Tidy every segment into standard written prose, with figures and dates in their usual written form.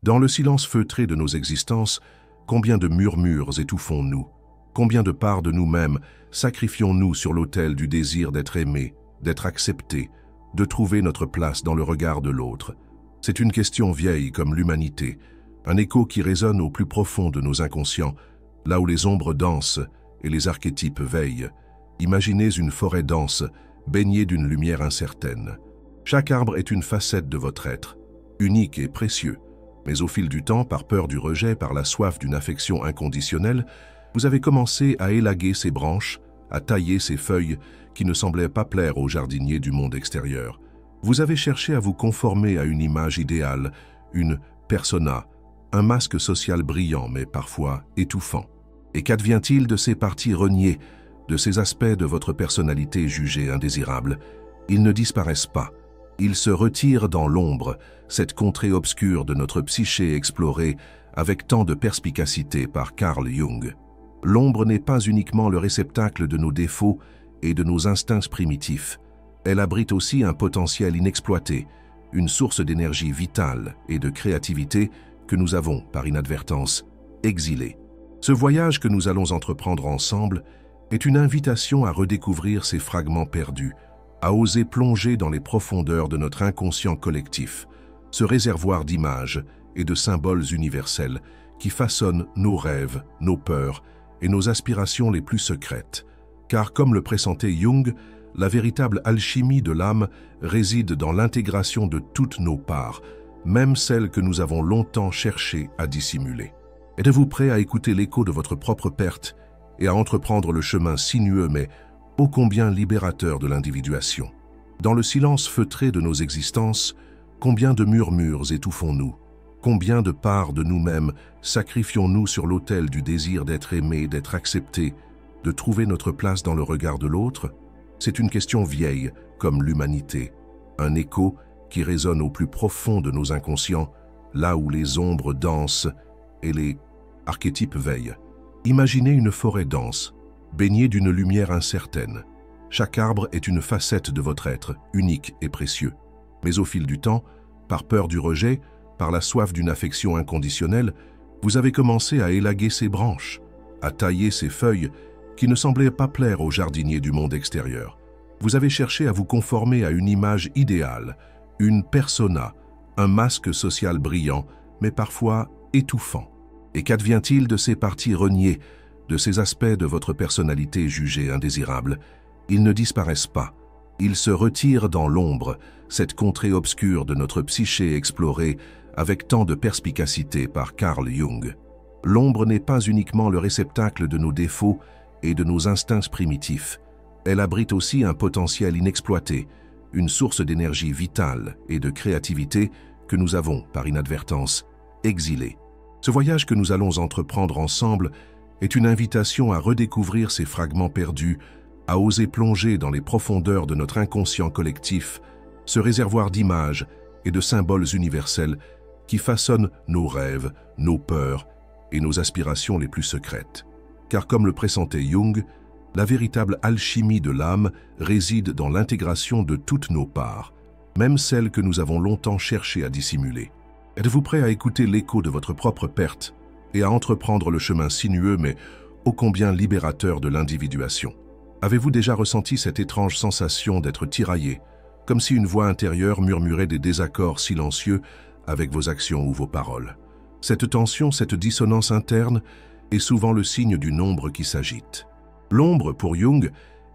Dans le silence feutré de nos existences, combien de murmures étouffons-nous? Combien de parts de nous-mêmes sacrifions-nous sur l'autel du désir d'être aimés, d'être acceptés, de trouver notre place dans le regard de l'autre? C'est une question vieille comme l'humanité, un écho qui résonne au plus profond de nos inconscients, là où les ombres dansent et les archétypes veillent. Imaginez une forêt dense, baignée d'une lumière incertaine. Chaque arbre est une facette de votre être, unique et précieux. Mais au fil du temps, par peur du rejet, par la soif d'une affection inconditionnelle, vous avez commencé à élaguer ces branches, à tailler ces feuilles qui ne semblaient pas plaire aux jardiniers du monde extérieur. Vous avez cherché à vous conformer à une image idéale, une persona, un masque social brillant mais parfois étouffant. Et qu'advient-il de ces parties reniées, de ces aspects de votre personnalité jugés indésirables? Ils ne disparaissent pas. Ils se retirent dans l'ombre, cette contrée obscure de notre psyché explorée avec tant de perspicacité par Carl Jung. L'ombre n'est pas uniquement le réceptacle de nos défauts et de nos instincts primitifs. Elle abrite aussi un potentiel inexploité, une source d'énergie vitale et de créativité que nous avons, par inadvertance, exilée. Ce voyage que nous allons entreprendre ensemble est une invitation à redécouvrir ces fragments perdus, à oser plonger dans les profondeurs de notre inconscient collectif, ce réservoir d'images et de symboles universels qui façonnent nos rêves, nos peurs et nos aspirations les plus secrètes. Car comme le pressentait Jung, la véritable alchimie de l'âme réside dans l'intégration de toutes nos parts, même celles que nous avons longtemps cherché à dissimuler. Êtes-vous prêt à écouter l'écho de votre propre perte et à entreprendre le chemin sinueux mais ô combien libérateur de l'individuation? Dans le silence feutré de nos existences, combien de murmures étouffons-nous? Combien de parts de nous-mêmes sacrifions-nous sur l'autel du désir d'être aimés, d'être acceptés, de trouver notre place dans le regard de l'autre? C'est une question vieille comme l'humanité, un écho qui résonne au plus profond de nos inconscients, là où les ombres dansent et les archétypes veillent. Imaginez une forêt dense, baignée d'une lumière incertaine. Chaque arbre est une facette de votre être, unique et précieux. Mais au fil du temps, par peur du rejet, par la soif d'une affection inconditionnelle, vous avez commencé à élaguer ces branches, à tailler ces feuilles qui ne semblaient pas plaire aux jardiniers du monde extérieur. Vous avez cherché à vous conformer à une image idéale, une persona, un masque social brillant, mais parfois étouffant. Et qu'advient-il de ces parties reniées, de ces aspects de votre personnalité jugés indésirables? Ils ne disparaissent pas. Ils se retirent dans l'ombre, cette contrée obscure de notre psyché explorée avec tant de perspicacité par Carl Jung. L'ombre n'est pas uniquement le réceptacle de nos défauts et de nos instincts primitifs. Elle abrite aussi un potentiel inexploité, une source d'énergie vitale et de créativité que nous avons, par inadvertance, exilée. Ce voyage que nous allons entreprendre ensemble est une invitation à redécouvrir ces fragments perdus, à oser plonger dans les profondeurs de notre inconscient collectif, ce réservoir d'images et de symboles universels qui façonnent nos rêves, nos peurs et nos aspirations les plus secrètes. Car comme le pressentait Jung, la véritable alchimie de l'âme réside dans l'intégration de toutes nos parts, même celles que nous avons longtemps cherché à dissimuler. Êtes-vous prêt à écouter l'écho de votre propre perte et à entreprendre le chemin sinueux mais ô combien libérateur de l'individuation? Avez-vous déjà ressenti cette étrange sensation d'être tiraillé, comme si une voix intérieure murmurait des désaccords silencieux avec vos actions ou vos paroles? Cette tension, cette dissonance interne est souvent le signe d'une ombre qui s'agite. L'ombre, pour Jung,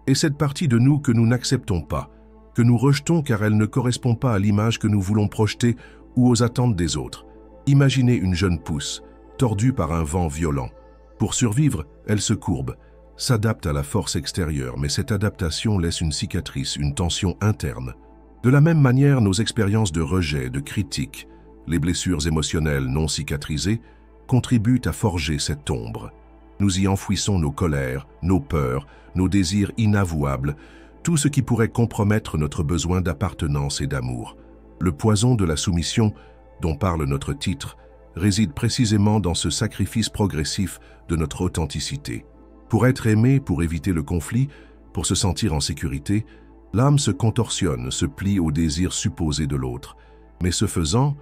est cette partie de nous que nous n'acceptons pas, que nous rejetons car elle ne correspond pas à l'image que nous voulons projeter ou aux attentes des autres. Imaginez une jeune pousse, tordue par un vent violent. Pour survivre, elle se courbe, s'adapte à la force extérieure, mais cette adaptation laisse une cicatrice, une tension interne. De la même manière, nos expériences de rejet, de critique, les blessures émotionnelles non cicatrisées, contribuent à forger cette ombre. Nous y enfouissons nos colères, nos peurs, nos désirs inavouables, tout ce qui pourrait compromettre notre besoin d'appartenance et d'amour. Le poison de la soumission, dont parle notre titre, réside précisément dans ce sacrifice progressif de notre authenticité. Pour être aimé, pour éviter le conflit, pour se sentir en sécurité, l'âme se contorsionne, se plie au désir supposé de l'autre. Mais ce faisant,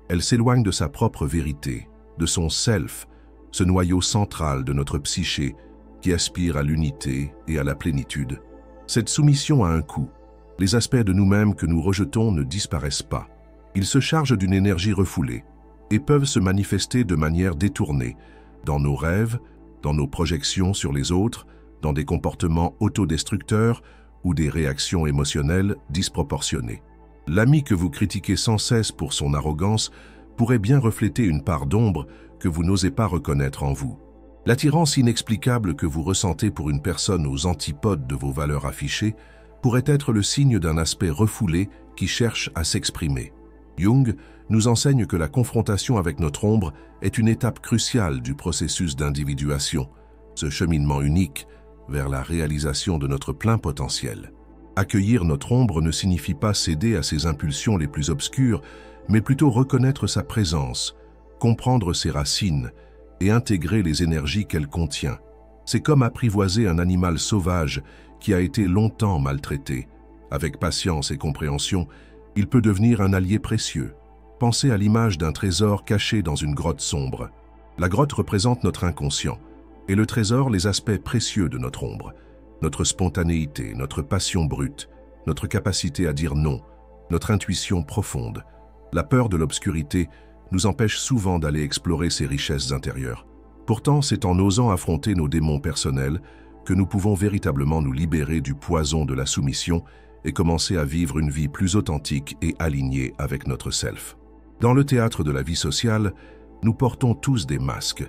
Elle s'éloigne de sa propre vérité, de son self, ce noyau central de notre psyché qui aspire à l'unité et à la plénitude. Cette soumission a un coût. Les aspects de nous-mêmes que nous rejetons ne disparaissent pas. Ils se chargent d'une énergie refoulée et peuvent se manifester de manière détournée, dans nos rêves, dans nos projections sur les autres, dans des comportements autodestructeurs ou des réactions émotionnelles disproportionnées. L'ami que vous critiquez sans cesse pour son arrogance pourrait bien refléter une part d'ombre que vous n'osez pas reconnaître en vous. L'attirance inexplicable que vous ressentez pour une personne aux antipodes de vos valeurs affichées pourrait être le signe d'un aspect refoulé qui cherche à s'exprimer. Jung nous enseigne que la confrontation avec notre ombre est une étape cruciale du processus d'individuation, ce cheminement unique vers la réalisation de notre plein potentiel. Accueillir notre ombre ne signifie pas céder à ses impulsions les plus obscures, mais plutôt reconnaître sa présence, comprendre ses racines et intégrer les énergies qu'elle contient. C'est comme apprivoiser un animal sauvage qui a été longtemps maltraité. Avec patience et compréhension, il peut devenir un allié précieux. Pensez à l'image d'un trésor caché dans une grotte sombre. La grotte représente notre inconscient, et le trésor les aspects précieux de notre ombre. Notre spontanéité, notre passion brute, notre capacité à dire non, notre intuition profonde. La peur de l'obscurité nous empêche souvent d'aller explorer ces richesses intérieures. Pourtant, c'est en osant affronter nos démons personnels que nous pouvons véritablement nous libérer du poison de la soumission et commencer à vivre une vie plus authentique et alignée avec notre self. Dans le théâtre de la vie sociale, nous portons tous des masques.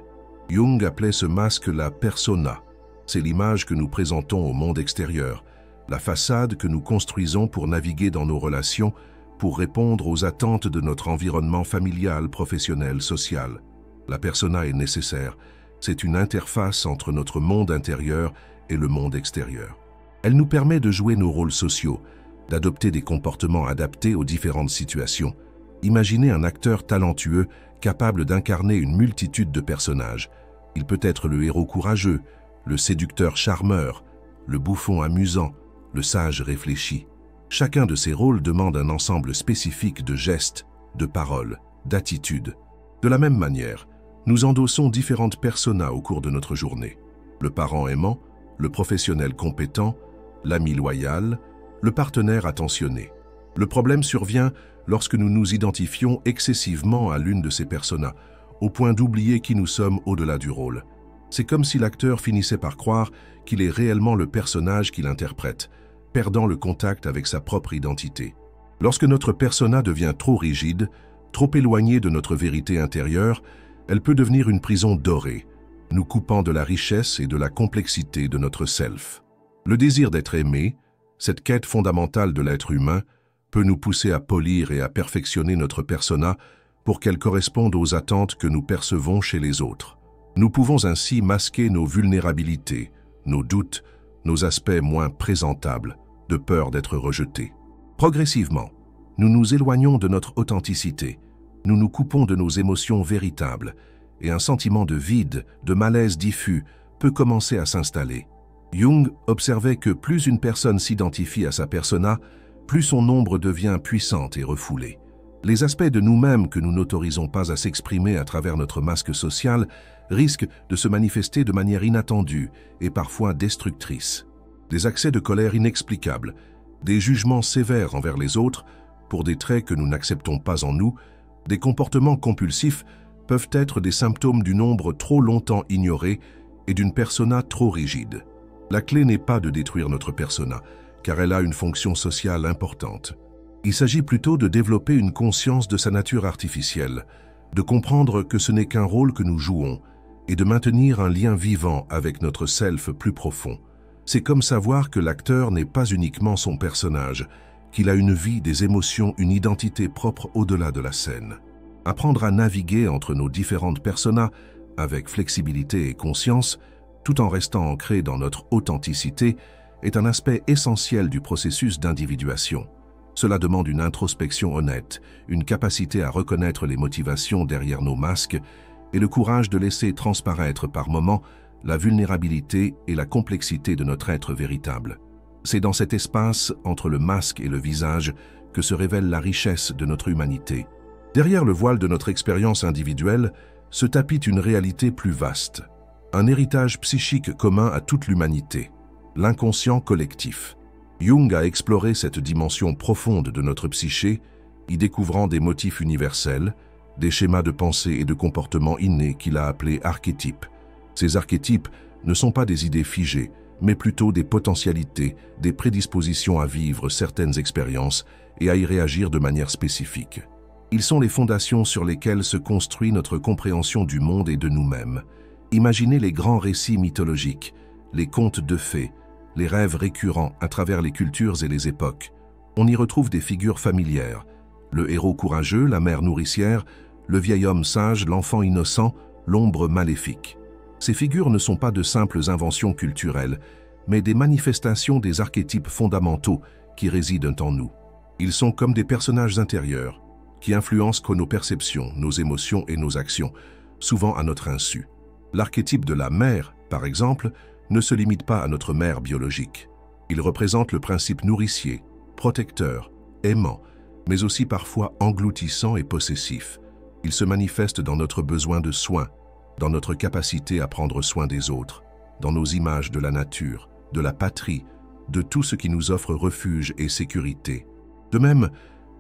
Jung appelait ce masque la persona. C'est l'image que nous présentons au monde extérieur, la façade que nous construisons pour naviguer dans nos relations, pour répondre aux attentes de notre environnement familial, professionnel, social. La persona est nécessaire. C'est une interface entre notre monde intérieur et le monde extérieur. Elle nous permet de jouer nos rôles sociaux, d'adopter des comportements adaptés aux différentes situations. Imaginez un acteur talentueux capable d'incarner une multitude de personnages. Il peut être le héros courageux, le séducteur charmeur, le bouffon amusant, le sage réfléchi. Chacun de ces rôles demande un ensemble spécifique de gestes, de paroles, d'attitudes. De la même manière, nous endossons différentes personas au cours de notre journée. Le parent aimant, le professionnel compétent, l'ami loyal, le partenaire attentionné. Le problème survient lorsque nous nous identifions excessivement à l'une de ces personas, au point d'oublier qui nous sommes au-delà du rôle. C'est comme si l'acteur finissait par croire qu'il est réellement le personnage qu'il interprète, perdant le contact avec sa propre identité. Lorsque notre persona devient trop rigide, trop éloignée de notre vérité intérieure, elle peut devenir une prison dorée, nous coupant de la richesse et de la complexité de notre self. Le désir d'être aimé, cette quête fondamentale de l'être humain, peut nous pousser à polir et à perfectionner notre persona pour qu'elle corresponde aux attentes que nous percevons chez les autres. Nous pouvons ainsi masquer nos vulnérabilités, nos doutes, nos aspects moins présentables, de peur d'être rejetés. Progressivement, nous nous éloignons de notre authenticité, nous nous coupons de nos émotions véritables, et un sentiment de vide, de malaise diffus peut commencer à s'installer. Jung observait que plus une personne s'identifie à sa persona, plus son ombre devient puissante et refoulée. Les aspects de nous-mêmes que nous n'autorisons pas à s'exprimer à travers notre masque social risquent de se manifester de manière inattendue et parfois destructrice. Des accès de colère inexplicables, des jugements sévères envers les autres pour des traits que nous n'acceptons pas en nous, des comportements compulsifs peuvent être des symptômes d'une ombre trop longtemps ignorée et d'une persona trop rigide. La clé n'est pas de détruire notre persona, car elle a une fonction sociale importante. Il s'agit plutôt de développer une conscience de sa nature artificielle, de comprendre que ce n'est qu'un rôle que nous jouons et de maintenir un lien vivant avec notre self plus profond. C'est comme savoir que l'acteur n'est pas uniquement son personnage, qu'il a une vie, des émotions, une identité propre au-delà de la scène. Apprendre à naviguer entre nos différentes personas avec flexibilité et conscience, tout en restant ancré dans notre authenticité, est un aspect essentiel du processus d'individuation. Cela demande une introspection honnête, une capacité à reconnaître les motivations derrière nos masques et le courage de laisser transparaître par moments la vulnérabilité et la complexité de notre être véritable. C'est dans cet espace, entre le masque et le visage, que se révèle la richesse de notre humanité. Derrière le voile de notre expérience individuelle se tapit une réalité plus vaste, un héritage psychique commun à toute l'humanité, l'inconscient collectif. Jung a exploré cette dimension profonde de notre psyché, y découvrant des motifs universels, des schémas de pensée et de comportement innés qu'il a appelés archétypes. Ces archétypes ne sont pas des idées figées, mais plutôt des potentialités, des prédispositions à vivre certaines expériences et à y réagir de manière spécifique. Ils sont les fondations sur lesquelles se construit notre compréhension du monde et de nous-mêmes. Imaginez les grands récits mythologiques, les contes de fées, les rêves récurrents à travers les cultures et les époques. On y retrouve des figures familières, le héros courageux, la mère nourricière, le vieil homme sage, l'enfant innocent, l'ombre maléfique. Ces figures ne sont pas de simples inventions culturelles, mais des manifestations des archétypes fondamentaux qui résident en nous. Ils sont comme des personnages intérieurs, qui influencent nos perceptions, nos émotions et nos actions, souvent à notre insu. L'archétype de la mère, par exemple, ne se limite pas à notre mère biologique. Il représente le principe nourricier, protecteur, aimant, mais aussi parfois engloutissant et possessif. Il se manifeste dans notre besoin de soins, dans notre capacité à prendre soin des autres, dans nos images de la nature, de la patrie, de tout ce qui nous offre refuge et sécurité. De même,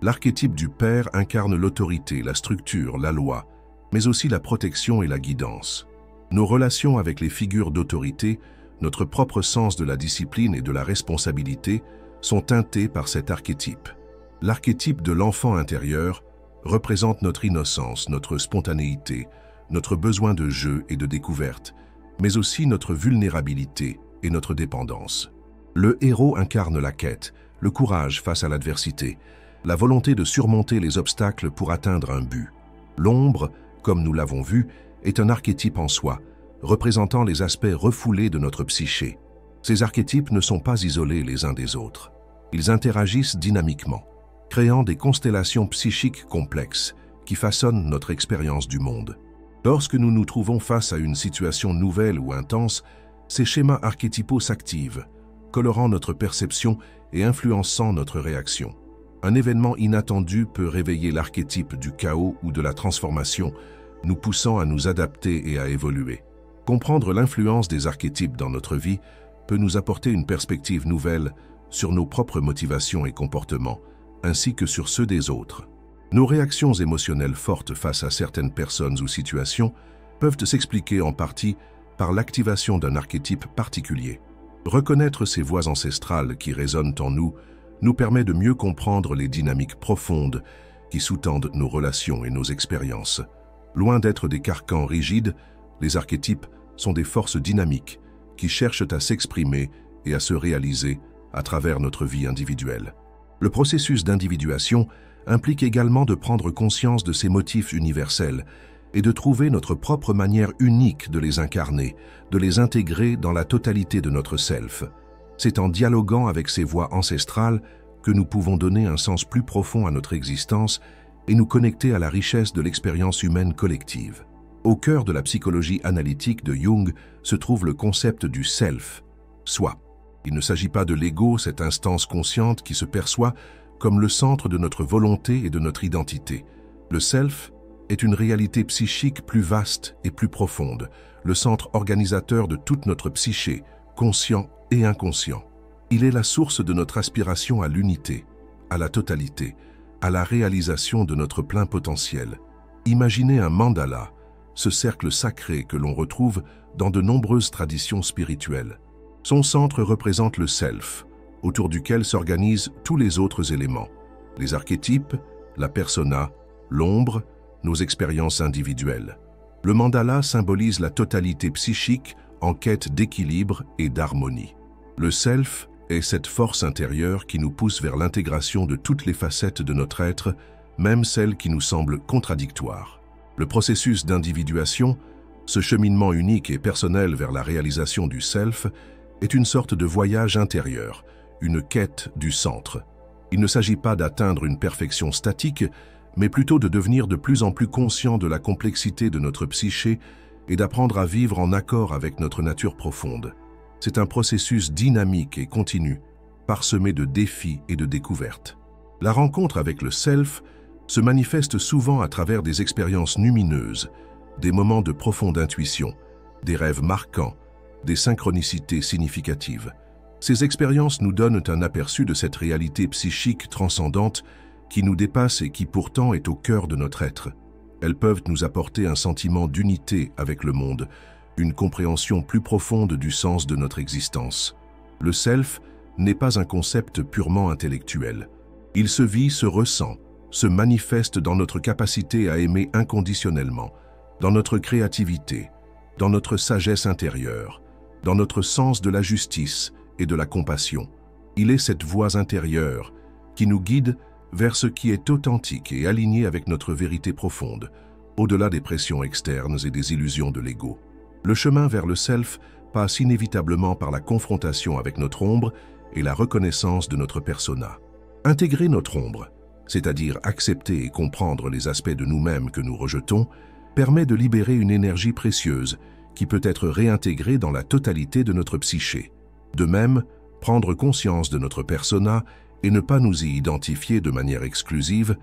l'archétype du père incarne l'autorité, la structure, la loi, mais aussi la protection et la guidance. Nos relations avec les figures d'autorité, notre propre sens de la discipline et de la responsabilité sont teintés par cet archétype. L'archétype de l'enfant intérieur représente notre innocence, notre spontanéité, notre besoin de jeu et de découverte, mais aussi notre vulnérabilité et notre dépendance. Le héros incarne la quête, le courage face à l'adversité, la volonté de surmonter les obstacles pour atteindre un but. L'ombre, comme nous l'avons vu, est un archétype en soi, représentant les aspects refoulés de notre psyché. Ces archétypes ne sont pas isolés les uns des autres. Ils interagissent dynamiquement, créant des constellations psychiques complexes qui façonnent notre expérience du monde. Lorsque nous nous trouvons face à une situation nouvelle ou intense, ces schémas archétypaux s'activent, colorant notre perception et influençant notre réaction. Un événement inattendu peut réveiller l'archétype du chaos ou de la transformation, nous poussant à nous adapter et à évoluer. Comprendre l'influence des archétypes dans notre vie peut nous apporter une perspective nouvelle sur nos propres motivations et comportements, ainsi que sur ceux des autres. Nos réactions émotionnelles fortes face à certaines personnes ou situations peuvent s'expliquer en partie par l'activation d'un archétype particulier. Reconnaître ces voix ancestrales qui résonnent en nous nous permet de mieux comprendre les dynamiques profondes qui sous-tendent nos relations et nos expériences. Loin d'être des carcans rigides, les archétypes sont des forces dynamiques qui cherchent à s'exprimer et à se réaliser à travers notre vie individuelle. Le processus d'individuation implique également de prendre conscience de ces motifs universels et de trouver notre propre manière unique de les incarner, de les intégrer dans la totalité de notre self. C'est en dialoguant avec ces voix ancestrales que nous pouvons donner un sens plus profond à notre existence et nous connecter à la richesse de l'expérience humaine collective. Au cœur de la psychologie analytique de Jung se trouve le concept du self, soi. Il ne s'agit pas de l'ego, cette instance consciente qui se perçoit comme le centre de notre volonté et de notre identité. Le self est une réalité psychique plus vaste et plus profonde, le centre organisateur de toute notre psyché, conscient et inconscient. Il est la source de notre aspiration à l'unité, à la totalité, à la réalisation de notre plein potentiel. Imaginez un mandala, ce cercle sacré que l'on retrouve dans de nombreuses traditions spirituelles. Son centre représente le self, autour duquel s'organisent tous les autres éléments, les archétypes, la persona, l'ombre, nos expériences individuelles. Le mandala symbolise la totalité psychique en quête d'équilibre et d'harmonie. Le self est cette force intérieure qui nous pousse vers l'intégration de toutes les facettes de notre être, même celles qui nous semblent contradictoires. Le processus d'individuation, ce cheminement unique et personnel vers la réalisation du self, est une sorte de voyage intérieur, une quête du centre. Il ne s'agit pas d'atteindre une perfection statique, mais plutôt de devenir de plus en plus conscient de la complexité de notre psyché et d'apprendre à vivre en accord avec notre nature profonde. C'est un processus dynamique et continu, parsemé de défis et de découvertes. La rencontre avec le self se manifeste souvent à travers des expériences lumineuses, des moments de profonde intuition, des rêves marquants, des synchronicités significatives. Ces expériences nous donnent un aperçu de cette réalité psychique transcendante qui nous dépasse et qui pourtant est au cœur de notre être. Elles peuvent nous apporter un sentiment d'unité avec le monde, une compréhension plus profonde du sens de notre existence. Le self n'est pas un concept purement intellectuel. Il se vit, se ressent, se manifeste dans notre capacité à aimer inconditionnellement, dans notre créativité, dans notre sagesse intérieure, dans notre sens de la justice et de la compassion. Il est cette voix intérieure qui nous guide vers ce qui est authentique et aligné avec notre vérité profonde, au-delà des pressions externes et des illusions de l'ego. Le chemin vers le self passe inévitablement par la confrontation avec notre ombre et la reconnaissance de notre persona. Intégrer notre ombre, c'est-à-dire accepter et comprendre les aspects de nous-mêmes que nous rejetons, permet de libérer une énergie précieuse qui peut être réintégrée dans la totalité de notre psyché. De même, prendre conscience de notre persona et ne pas nous y identifier de manière exclusive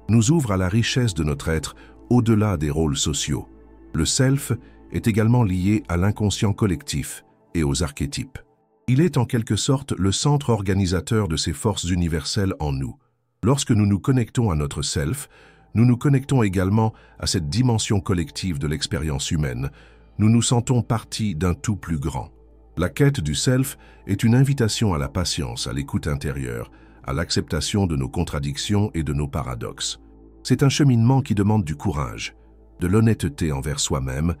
nous ouvre à la richesse de notre être au-delà des rôles sociaux. Le self est également lié à l'inconscient collectif et aux archétypes. Il est en quelque sorte le centre organisateur de ces forces universelles en nous. Lorsque nous nous connectons à notre self, nous nous connectons également à cette dimension collective de l'expérience humaine. Nous nous sentons partie d'un tout plus grand. La quête du self est une invitation à la patience, à l'écoute intérieure, à l'acceptation de nos contradictions et de nos paradoxes. C'est un cheminement qui demande du courage, de l'honnêteté envers soi-même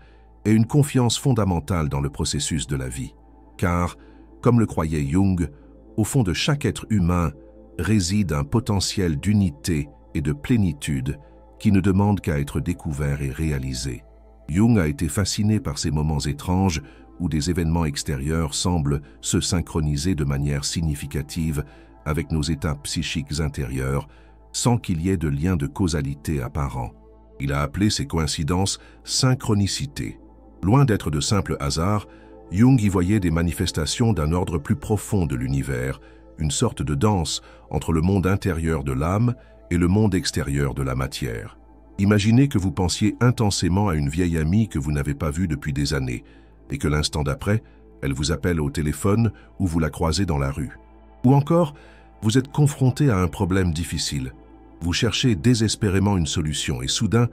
et une confiance fondamentale dans le processus de la vie. Car, comme le croyait Jung, au fond de chaque être humain réside un potentiel d'unité et de plénitude qui ne demande qu'à être découvert et réalisé. Jung a été fasciné par ces moments étranges où des événements extérieurs semblent se synchroniser de manière significative avec nos états psychiques intérieurs, sans qu'il y ait de lien de causalité apparent. Il a appelé ces coïncidences synchronicités. Loin d'être de simples hasards, Jung y voyait des manifestations d'un ordre plus profond de l'univers, une sorte de danse entre le monde intérieur de l'âme et le monde extérieur de la matière. Imaginez que vous pensiez intensément à une vieille amie que vous n'avez pas vue depuis des années, et que l'instant d'après, elle vous appelle au téléphone ou vous la croisez dans la rue. Ou encore, vous êtes confronté à un problème difficile. Vous cherchez désespérément une solution et soudain,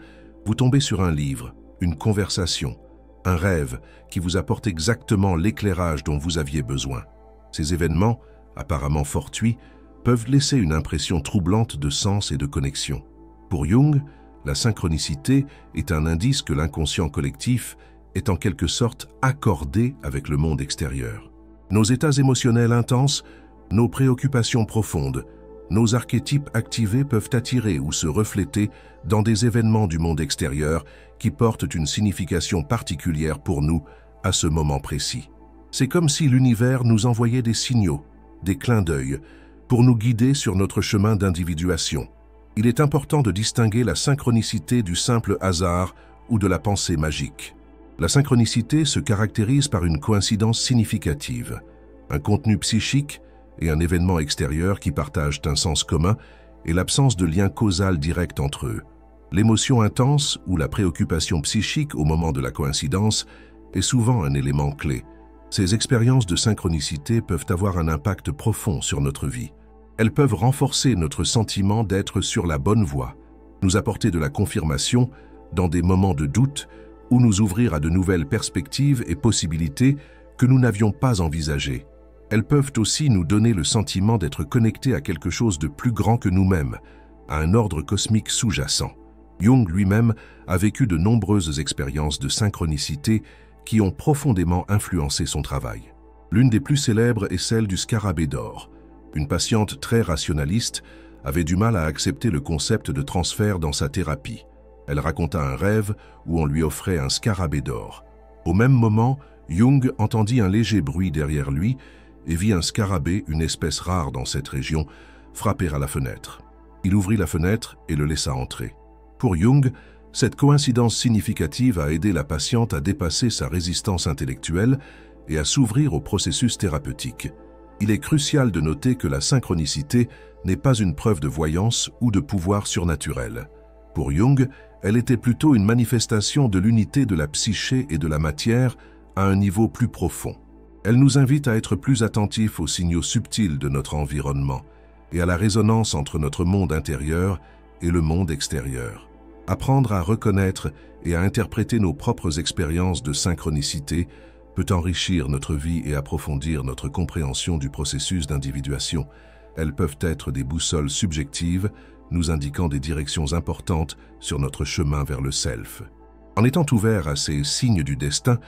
vous tombez sur un livre, une conversation, un rêve qui vous apporte exactement l'éclairage dont vous aviez besoin. Ces événements, apparemment fortuits, peuvent laisser une impression troublante de sens et de connexion. Pour Jung, la synchronicité est un indice que l'inconscient collectif est en quelque sorte accordé avec le monde extérieur. Nos états émotionnels intenses, nos préoccupations profondes, nos archétypes activés peuvent attirer ou se refléter dans des événements du monde extérieur qui portent une signification particulière pour nous à ce moment précis. C'est comme si l'univers nous envoyait des signaux, des clins d'œil, pour nous guider sur notre chemin d'individuation. Il est important de distinguer la synchronicité du simple hasard ou de la pensée magique. La synchronicité se caractérise par une coïncidence significative, un contenu psychique et un événement extérieur qui partagent un sens commun et l'absence de lien causal direct entre eux. L'émotion intense ou la préoccupation psychique au moment de la coïncidence est souvent un élément clé. Ces expériences de synchronicité peuvent avoir un impact profond sur notre vie. Elles peuvent renforcer notre sentiment d'être sur la bonne voie, nous apporter de la confirmation dans des moments de doute ou nous ouvrir à de nouvelles perspectives et possibilités que nous n'avions pas envisagées. Elles peuvent aussi nous donner le sentiment d'être connectés à quelque chose de plus grand que nous-mêmes, à un ordre cosmique sous-jacent. Jung lui-même a vécu de nombreuses expériences de synchronicité qui ont profondément influencé son travail. L'une des plus célèbres est celle du scarabée d'or. Une patiente très rationaliste avait du mal à accepter le concept de transfert dans sa thérapie. Elle raconta un rêve où on lui offrait un scarabée d'or. Au même moment, Jung entendit un léger bruit derrière lui et vit un scarabée, une espèce rare dans cette région, frapper à la fenêtre. Il ouvrit la fenêtre et le laissa entrer. Pour Jung, cette coïncidence significative a aidé la patiente à dépasser sa résistance intellectuelle et à s'ouvrir au processus thérapeutique. Il est crucial de noter que la synchronicité n'est pas une preuve de voyance ou de pouvoir surnaturel. Pour Jung, elle était plutôt une manifestation de l'unité de la psyché et de la matière à un niveau plus profond. Elle nous invite à être plus attentifs aux signaux subtils de notre environnement et à la résonance entre notre monde intérieur et le monde extérieur. Apprendre à reconnaître et à interpréter nos propres expériences de synchronicité peut enrichir notre vie et approfondir notre compréhension du processus d'individuation. Elles peuvent être des boussoles subjectives, nous indiquant des directions importantes sur notre chemin vers le self. En étant ouverts à ces signes du destin,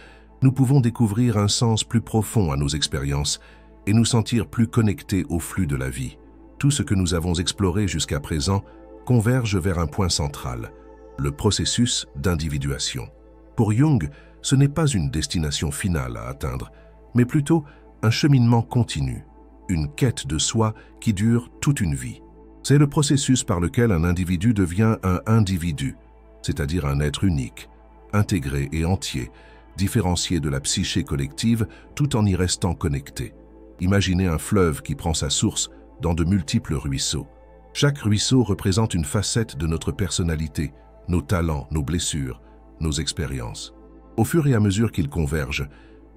nous pouvons découvrir un sens plus profond à nos expériences et nous sentir plus connectés au flux de la vie. Tout ce que nous avons exploré jusqu'à présent converge vers un point central, le processus d'individuation. Pour Jung, ce n'est pas une destination finale à atteindre, mais plutôt un cheminement continu, une quête de soi qui dure toute une vie. C'est le processus par lequel un individu devient un individu, c'est-à-dire un être unique, intégré et entier, différencié de la psyché collective tout en y restant connecté. Imaginez un fleuve qui prend sa source dans de multiples ruisseaux. Chaque ruisseau représente une facette de notre personnalité, nos talents, nos blessures, nos expériences. Au fur et à mesure qu'ils convergent,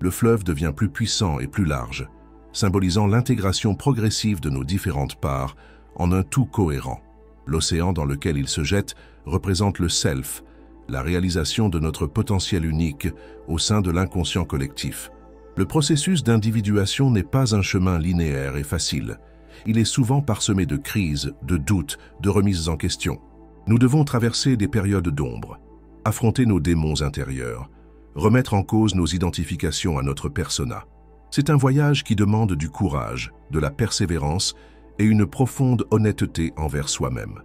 le fleuve devient plus puissant et plus large, symbolisant l'intégration progressive de nos différentes parts en un tout cohérent. L'océan dans lequel il se jette représente le self, la réalisation de notre potentiel unique au sein de l'inconscient collectif. Le processus d'individuation n'est pas un chemin linéaire et facile. Il est souvent parsemé de crises, de doutes, de remises en question. Nous devons traverser des périodes d'ombre, affronter nos démons intérieurs, remettre en cause nos identifications à notre persona. C'est un voyage qui demande du courage, de la persévérance et une profonde honnêteté envers soi-même.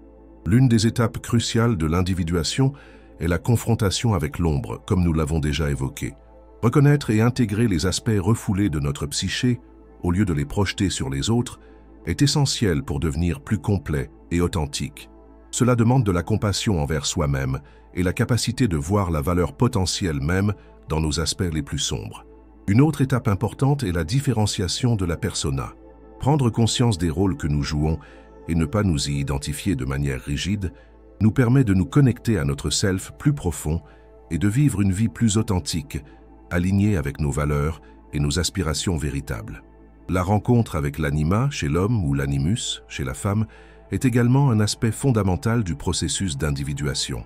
L'une des étapes cruciales de l'individuation est la confrontation avec l'ombre, comme nous l'avons déjà évoqué. Reconnaître et intégrer les aspects refoulés de notre psyché, au lieu de les projeter sur les autres, est essentiel pour devenir plus complet et authentique. Cela demande de la compassion envers soi-même et la capacité de voir la valeur potentielle même dans nos aspects les plus sombres. Une autre étape importante est la différenciation de la persona. Prendre conscience des rôles que nous jouons et ne pas nous y identifier de manière rigide nous permet de nous connecter à notre self plus profond et de vivre une vie plus authentique, alignée avec nos valeurs et nos aspirations véritables. La rencontre avec l'anima chez l'homme ou l'animus chez la femme est également un aspect fondamental du processus d'individuation.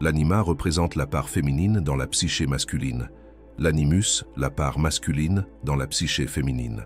L'anima représente la part féminine dans la psyché masculine, l'animus la part masculine dans la psyché féminine.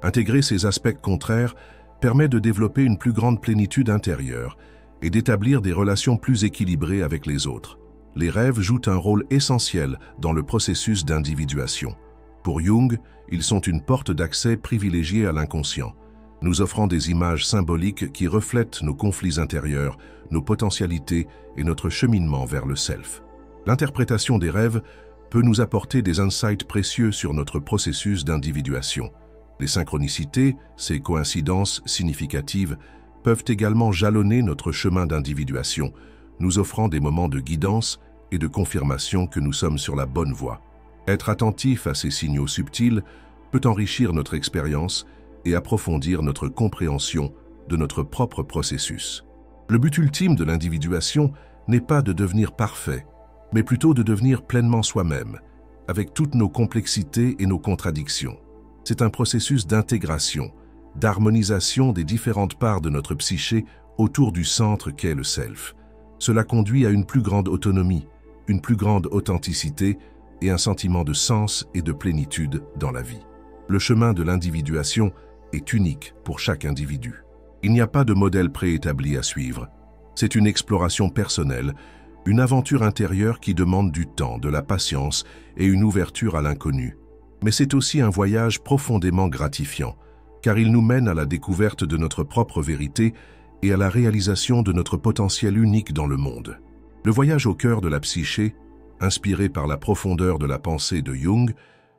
Intégrer ces aspects contraires permet de développer une plus grande plénitude intérieure et d'établir des relations plus équilibrées avec les autres. Les rêves jouent un rôle essentiel dans le processus d'individuation. Pour Jung, ils sont une porte d'accès privilégiée à l'inconscient, nous offrant des images symboliques qui reflètent nos conflits intérieurs, nos potentialités et notre cheminement vers le self. L'interprétation des rêves peut nous apporter des insights précieux sur notre processus d'individuation. Les synchronicités, ces coïncidences significatives, peuvent également jalonner notre chemin d'individuation, nous offrant des moments de guidance et de confirmation que nous sommes sur la bonne voie. Être attentif à ces signaux subtils peut enrichir notre expérience et approfondir notre compréhension de notre propre processus. Le but ultime de l'individuation n'est pas de devenir parfait, mais plutôt de devenir pleinement soi-même, avec toutes nos complexités et nos contradictions. C'est un processus d'intégration, d'harmonisation des différentes parts de notre psyché autour du centre qu'est le self. Cela conduit à une plus grande autonomie, une plus grande authenticité et un sentiment de sens et de plénitude dans la vie. Le chemin de l'individuation est unique pour chaque individu. Il n'y a pas de modèle préétabli à suivre. C'est une exploration personnelle, une aventure intérieure qui demande du temps, de la patience et une ouverture à l'inconnu. Mais c'est aussi un voyage profondément gratifiant, car il nous mène à la découverte de notre propre vérité et à la réalisation de notre potentiel unique dans le monde. Le voyage au cœur de la psyché, inspiré par la profondeur de la pensée de Jung,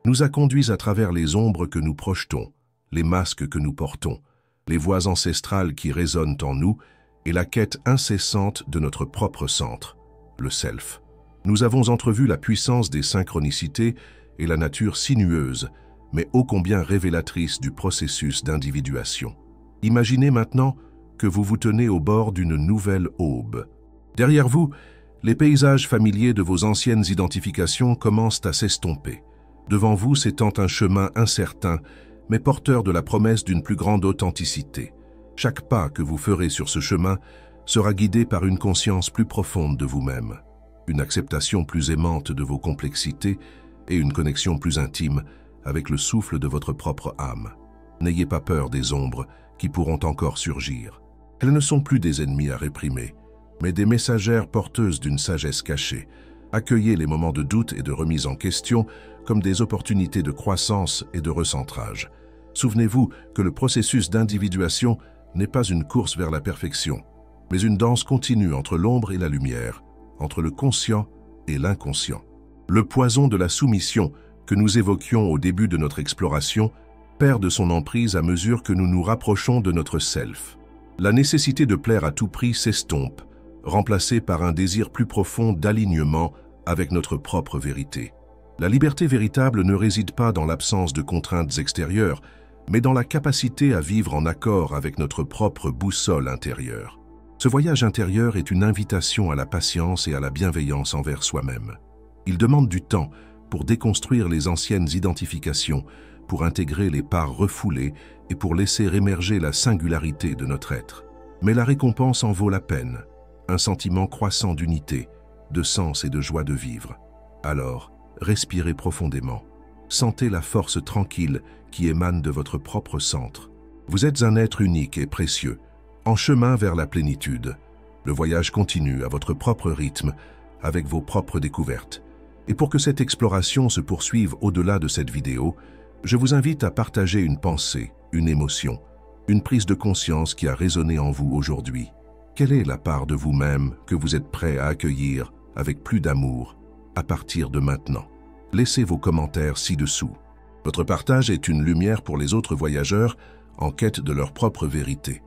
nous a conduits à travers les ombres que nous projetons, les masques que nous portons, les voix ancestrales qui résonnent en nous et la quête incessante de notre propre centre, le self. Nous avons entrevu la puissance des synchronicités et la nature sinueuse, mais ô combien révélatrice du processus d'individuation. Imaginez maintenant que vous vous tenez au bord d'une nouvelle aube. Derrière vous, les paysages familiers de vos anciennes identifications commencent à s'estomper. Devant vous s'étend un chemin incertain, mais porteur de la promesse d'une plus grande authenticité. Chaque pas que vous ferez sur ce chemin sera guidé par une conscience plus profonde de vous-même, une acceptation plus aimante de vos complexités et une connexion plus intime avec le souffle de votre propre âme. N'ayez pas peur des ombres qui pourront encore surgir. Elles ne sont plus des ennemis à réprimer, mais des messagères porteuses d'une sagesse cachée. Accueillez les moments de doute et de remise en question comme des opportunités de croissance et de recentrage. Souvenez-vous que le processus d'individuation n'est pas une course vers la perfection, mais une danse continue entre l'ombre et la lumière, entre le conscient et l'inconscient. Le poison de la soumission que nous évoquions au début de notre exploration perd de son emprise à mesure que nous nous rapprochons de notre self. La nécessité de plaire à tout prix s'estompe, remplacée par un désir plus profond d'alignement avec notre propre vérité. La liberté véritable ne réside pas dans l'absence de contraintes extérieures, mais dans la capacité à vivre en accord avec notre propre boussole intérieure. Ce voyage intérieur est une invitation à la patience et à la bienveillance envers soi-même. Il demande du temps pour déconstruire les anciennes identifications, pour intégrer les parts refoulées et pour laisser émerger la singularité de notre être. Mais la récompense en vaut la peine, un sentiment croissant d'unité, de sens et de joie de vivre. Alors, respirez profondément. Sentez la force tranquille qui émane de votre propre centre. Vous êtes un être unique et précieux, en chemin vers la plénitude. Le voyage continue à votre propre rythme, avec vos propres découvertes. Et pour que cette exploration se poursuive au-delà de cette vidéo, je vous invite à partager une pensée, une émotion, une prise de conscience qui a résonné en vous aujourd'hui. Quelle est la part de vous-même que vous êtes prêt à accueillir avec plus d'amour à partir de maintenant? Laissez vos commentaires ci-dessous. Votre partage est une lumière pour les autres voyageurs en quête de leur propre vérité.